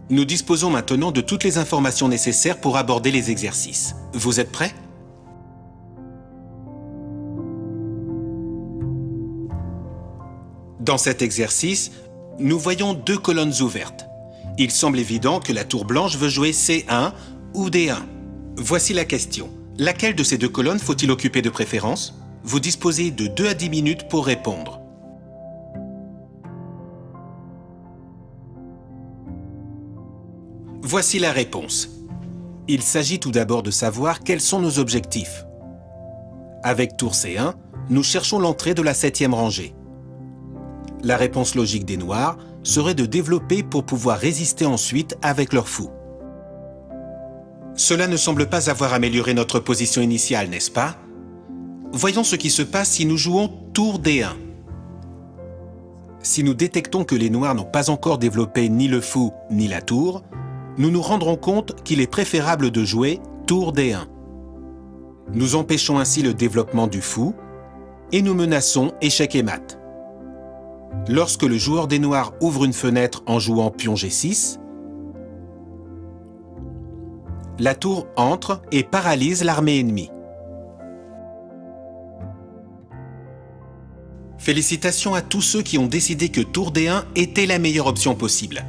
Nous disposons maintenant de toutes les informations nécessaires pour aborder les exercices. Vous êtes prêts? Dans cet exercice, nous voyons deux colonnes ouvertes. Il semble évident que la tour blanche veut jouer C1 ou D1. Voici la question. Laquelle de ces deux colonnes faut-il occuper de préférence? Vous disposez de 2 à 10 minutes pour répondre. Voici la réponse. Il s'agit tout d'abord de savoir quels sont nos objectifs. Avec tour C1, nous cherchons l'entrée de la 7e rangée. La réponse logique des noirs serait de développer pour pouvoir résister ensuite avec leur fou. Cela ne semble pas avoir amélioré notre position initiale, n'est-ce pas? Voyons ce qui se passe si nous jouons tour D1. Si nous détectons que les noirs n'ont pas encore développé ni le fou ni la tour, nous nous rendrons compte qu'il est préférable de jouer tour D1. Nous empêchons ainsi le développement du fou et nous menaçons échec et mat. Lorsque le joueur des noirs ouvre une fenêtre en jouant pion G6, la tour entre et paralyse l'armée ennemie. Félicitations à tous ceux qui ont décidé que tour D1 était la meilleure option possible.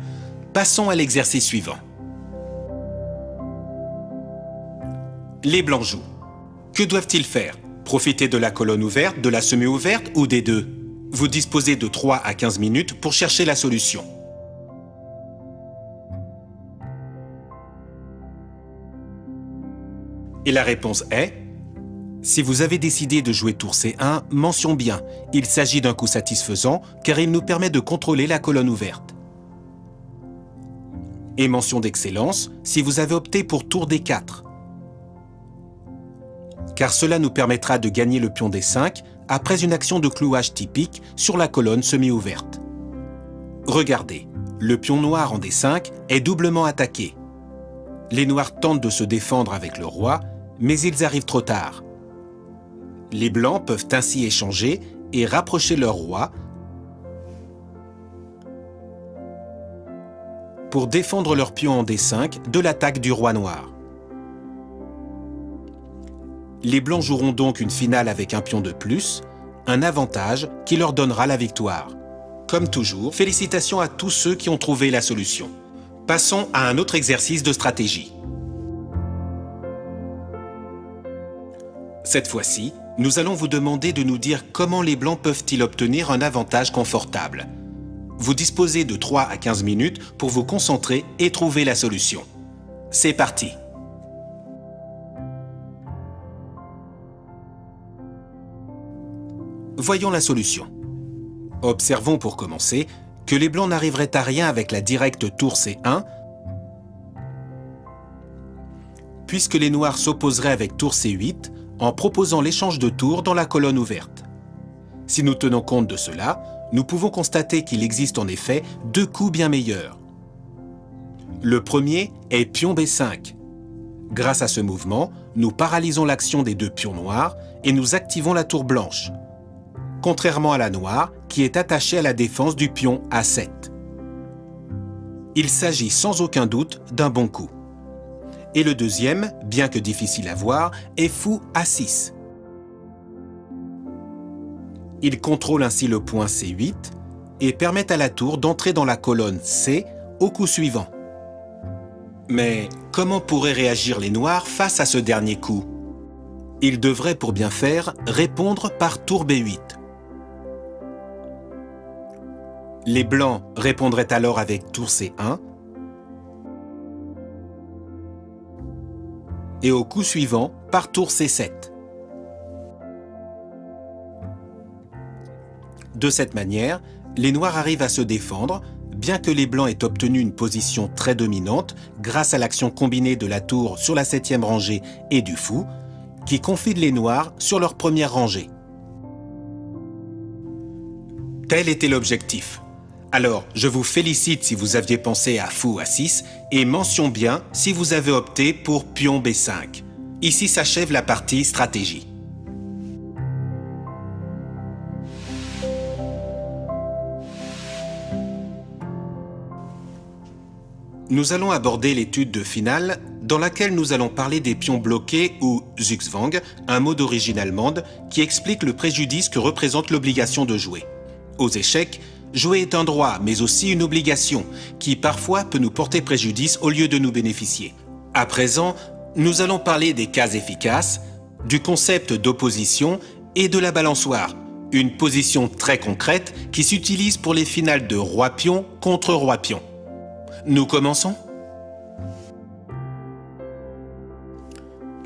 Passons à l'exercice suivant. Les blancs jouent. Que doivent-ils faire? Profiter de la colonne ouverte, de la semi-ouverte ou des deux? Vous disposez de 3 à 15 minutes pour chercher la solution. Et la réponse est: si vous avez décidé de jouer tour C1, mention bien, il s'agit d'un coup satisfaisant car il nous permet de contrôler la colonne ouverte. Et mention d'excellence si vous avez opté pour tour D4, car cela nous permettra de gagner le pion D5 après une action de clouage typique sur la colonne semi-ouverte. Regardez, le pion noir en D5 est doublement attaqué. Les noirs tentent de se défendre avec le roi, mais ils arrivent trop tard. Les blancs peuvent ainsi échanger et rapprocher leur roi pour défendre leur pion en D5 de l'attaque du roi noir. Les blancs joueront donc une finale avec un pion de plus, un avantage qui leur donnera la victoire. Comme toujours, félicitations à tous ceux qui ont trouvé la solution. Passons à un autre exercice de stratégie. Cette fois-ci, nous allons vous demander de nous dire comment les blancs peuvent-ils obtenir un avantage confortable. Vous disposez de 3 à 15 minutes pour vous concentrer et trouver la solution. C'est parti! Voyons la solution. Observons pour commencer que les blancs n'arriveraient à rien avec la directe tour C1, puisque les noirs s'opposeraient avec tour C8 en proposant l'échange de tours dans la colonne ouverte. Si nous tenons compte de cela, nous pouvons constater qu'il existe en effet deux coups bien meilleurs. Le premier est pion B5. Grâce à ce mouvement, nous paralysons l'action des deux pions noirs et nous activons la tour blanche, contrairement à la noire qui est attachée à la défense du pion A7. Il s'agit sans aucun doute d'un bon coup. Et le deuxième, bien que difficile à voir, est fou A6. Il contrôle ainsi le point C8 et permet à la tour d'entrer dans la colonne C au coup suivant. Mais comment pourraient réagir les noirs face à ce dernier coup? Ils devraient, pour bien faire, répondre par tour B8. Les blancs répondraient alors avec tour C1 et au coup suivant par tour C7. De cette manière, les noirs arrivent à se défendre, bien que les blancs aient obtenu une position très dominante grâce à l'action combinée de la tour sur la 7e rangée et du fou, qui confine les noirs sur leur première rangée. Tel était l'objectif. Alors, je vous félicite si vous aviez pensé à fou A6 et mention bien si vous avez opté pour pion B5. Ici s'achève la partie stratégie. Nous allons aborder l'étude de finale dans laquelle nous allons parler des pions bloqués ou Zugzwang, un mot d'origine allemande qui explique le préjudice que représente l'obligation de jouer. Aux échecs, jouer est un droit mais aussi une obligation qui parfois peut nous porter préjudice au lieu de nous bénéficier. À présent, nous allons parler des cases efficaces, du concept d'opposition et de la balançoire, une position très concrète qui s'utilise pour les finales de roi-pion contre roi-pion. Nous commençons ?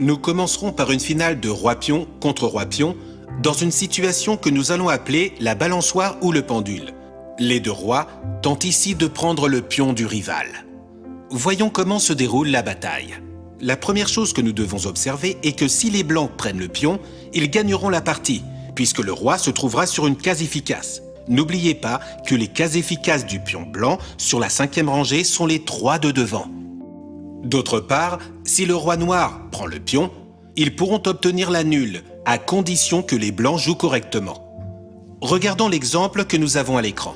Nous commencerons par une finale de roi-pion contre roi-pion dans une situation que nous allons appeler la balançoire ou le pendule. Les deux rois tentent ici de prendre le pion du rival. Voyons comment se déroule la bataille. La première chose que nous devons observer est que si les blancs prennent le pion, ils gagneront la partie, puisque le roi se trouvera sur une case efficace. N'oubliez pas que les cases efficaces du pion blanc sur la 5e rangée sont les 3 de devant. D'autre part, si le roi noir prend le pion, ils pourront obtenir la nulle, à condition que les blancs jouent correctement. Regardons l'exemple que nous avons à l'écran.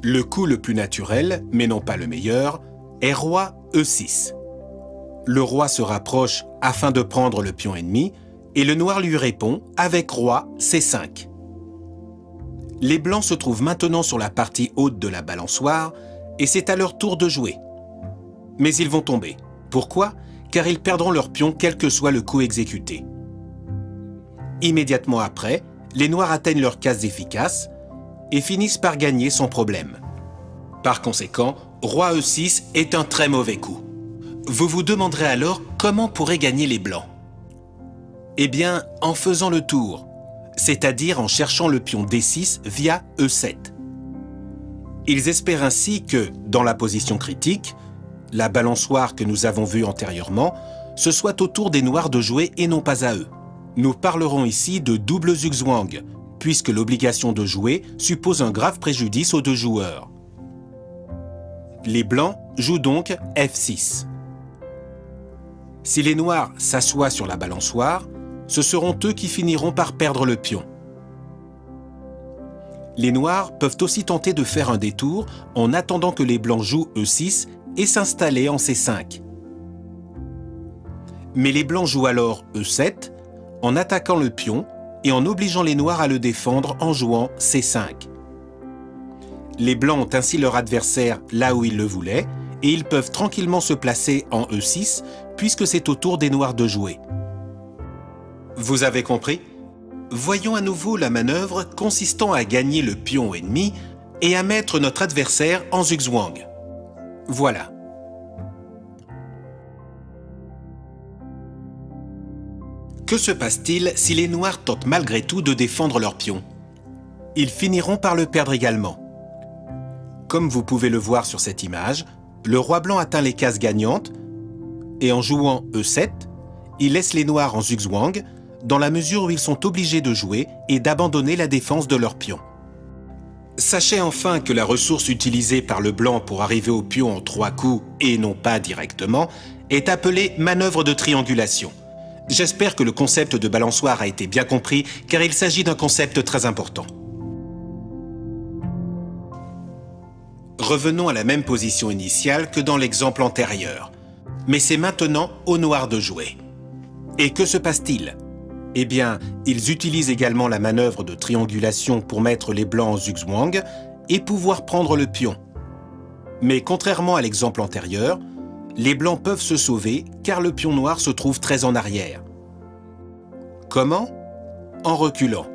Le coup le plus naturel, mais non pas le meilleur, est roi E6. Le roi se rapproche afin de prendre le pion ennemi, et le noir lui répond avec roi C5. Les blancs se trouvent maintenant sur la partie haute de la balançoire, et c'est à leur tour de jouer. Mais ils vont tomber. Pourquoi ? Car ils perdront leur pion quel que soit le coup exécuté. Immédiatement après, les noirs atteignent leur case efficace et finissent par gagner sans problème. Par conséquent, roi E6 est un très mauvais coup. Vous vous demanderez alors comment pourraient gagner les blancs. Eh bien, en faisant le tour, c'est-à-dire en cherchant le pion D6 via E7. Ils espèrent ainsi que, dans la position critique, la balançoire que nous avons vue antérieurement, ce soit au tour des noirs de jouer et non pas à eux. Nous parlerons ici de double Zugzwang, puisque l'obligation de jouer suppose un grave préjudice aux deux joueurs. Les blancs jouent donc F6. Si les noirs s'assoient sur la balançoire, ce seront eux qui finiront par perdre le pion. Les noirs peuvent aussi tenter de faire un détour en attendant que les blancs jouent E6 et s'installer en C5. Mais les blancs jouent alors E7 en attaquant le pion et en obligeant les noirs à le défendre en jouant C5. Les blancs ont ainsi leur adversaire là où ils le voulaient et ils peuvent tranquillement se placer en E6 puisque c'est au tour des noirs de jouer. Vous avez compris ? Voyons à nouveau la manœuvre consistant à gagner le pion ennemi et à mettre notre adversaire en Zugzwang. Voilà. Que se passe-t-il si les noirs tentent malgré tout de défendre leur pion? Ils finiront par le perdre également. Comme vous pouvez le voir sur cette image, le roi blanc atteint les cases gagnantes et en jouant E7, il laisse les noirs en Zugzwang dans la mesure où ils sont obligés de jouer et d'abandonner la défense de leur pion. Sachez enfin que la ressource utilisée par le blanc pour arriver au pion en 3 coups et non pas directement est appelée manœuvre de triangulation. J'espère que le concept de balançoire a été bien compris car il s'agit d'un concept très important. Revenons à la même position initiale que dans l'exemple antérieur, mais c'est maintenant aux noirs de jouer. Et que se passe-t-il ? Eh bien, ils utilisent également la manœuvre de triangulation pour mettre les blancs en Zugzwang et pouvoir prendre le pion. Mais contrairement à l'exemple antérieur, les blancs peuvent se sauver car le pion noir se trouve très en arrière. Comment ? En reculant.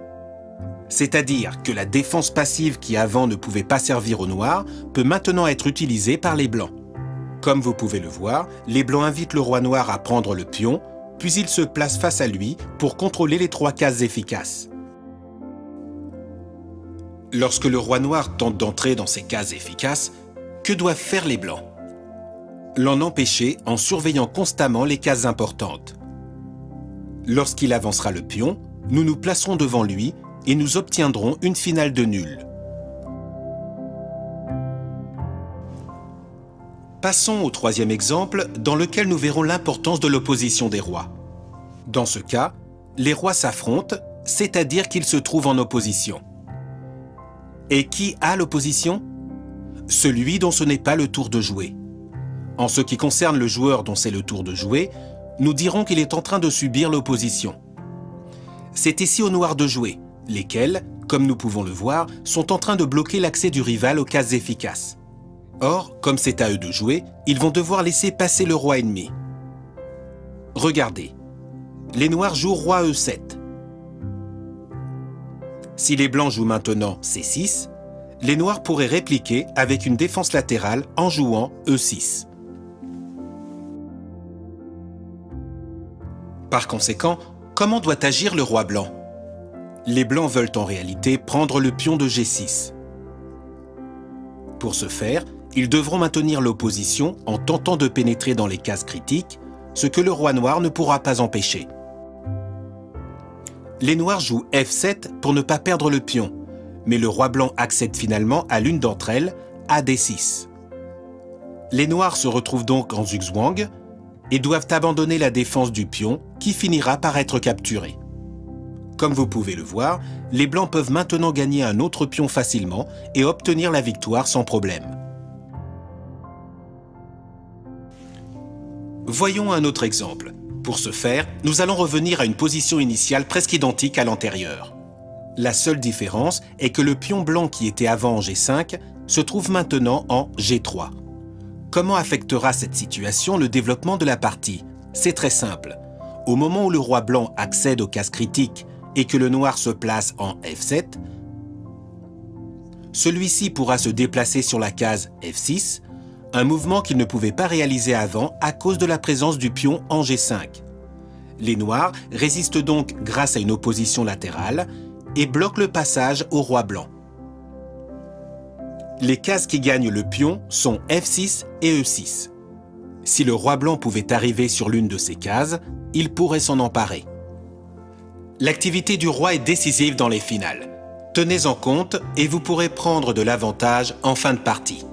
C'est-à-dire que la défense passive qui avant ne pouvait pas servir aux noirs peut maintenant être utilisée par les blancs. Comme vous pouvez le voir, les blancs invitent le roi noir à prendre le pion, puis il se place face à lui pour contrôler les 3 cases efficaces. Lorsque le roi noir tente d'entrer dans ces cases efficaces, que doivent faire les blancs? L'en empêcher en surveillant constamment les cases importantes. Lorsqu'il avancera le pion, nous nous placerons devant lui et nous obtiendrons une finale de nul. Passons au 3e exemple dans lequel nous verrons l'importance de l'opposition des rois. Dans ce cas, les rois s'affrontent, c'est-à-dire qu'ils se trouvent en opposition. Et qui a l'opposition? Celui dont ce n'est pas le tour de jouer. En ce qui concerne le joueur dont c'est le tour de jouer, nous dirons qu'il est en train de subir l'opposition. C'est ici aux noirs de jouer, lesquels, comme nous pouvons le voir, sont en train de bloquer l'accès du rival aux cases efficaces. Or, comme c'est à eux de jouer, ils vont devoir laisser passer le roi ennemi. Regardez. Les noirs jouent roi E7. Si les blancs jouent maintenant C6, les noirs pourraient répliquer avec une défense latérale en jouant E6. Par conséquent, comment doit agir le roi blanc? Les blancs veulent en réalité prendre le pion de G6. Pour ce faire, ils devront maintenir l'opposition en tentant de pénétrer dans les cases critiques, ce que le roi noir ne pourra pas empêcher. Les noirs jouent F7 pour ne pas perdre le pion, mais le roi blanc accède finalement à l'une d'entre elles, à D6. Les noirs se retrouvent donc en zugzwang et doivent abandonner la défense du pion qui finira par être capturé. Comme vous pouvez le voir, les blancs peuvent maintenant gagner un autre pion facilement et obtenir la victoire sans problème. Voyons un autre exemple. Pour ce faire, nous allons revenir à une position initiale presque identique à l'antérieure. La seule différence est que le pion blanc qui était avant en G5 se trouve maintenant en G3. Comment affectera cette situation le développement de la partie? C'est très simple. Au moment où le roi blanc accède aux cases critiques et que le noir se place en F7, celui-ci pourra se déplacer sur la case F6, un mouvement qu'il ne pouvait pas réaliser avant à cause de la présence du pion en G5. Les noirs résistent donc grâce à une opposition latérale et bloquent le passage au roi blanc. Les cases qui gagnent le pion sont F6 et E6. Si le roi blanc pouvait arriver sur l'une de ces cases, il pourrait s'en emparer. L'activité du roi est décisive dans les finales. Tenez-en compte et vous pourrez prendre de l'avantage en fin de partie.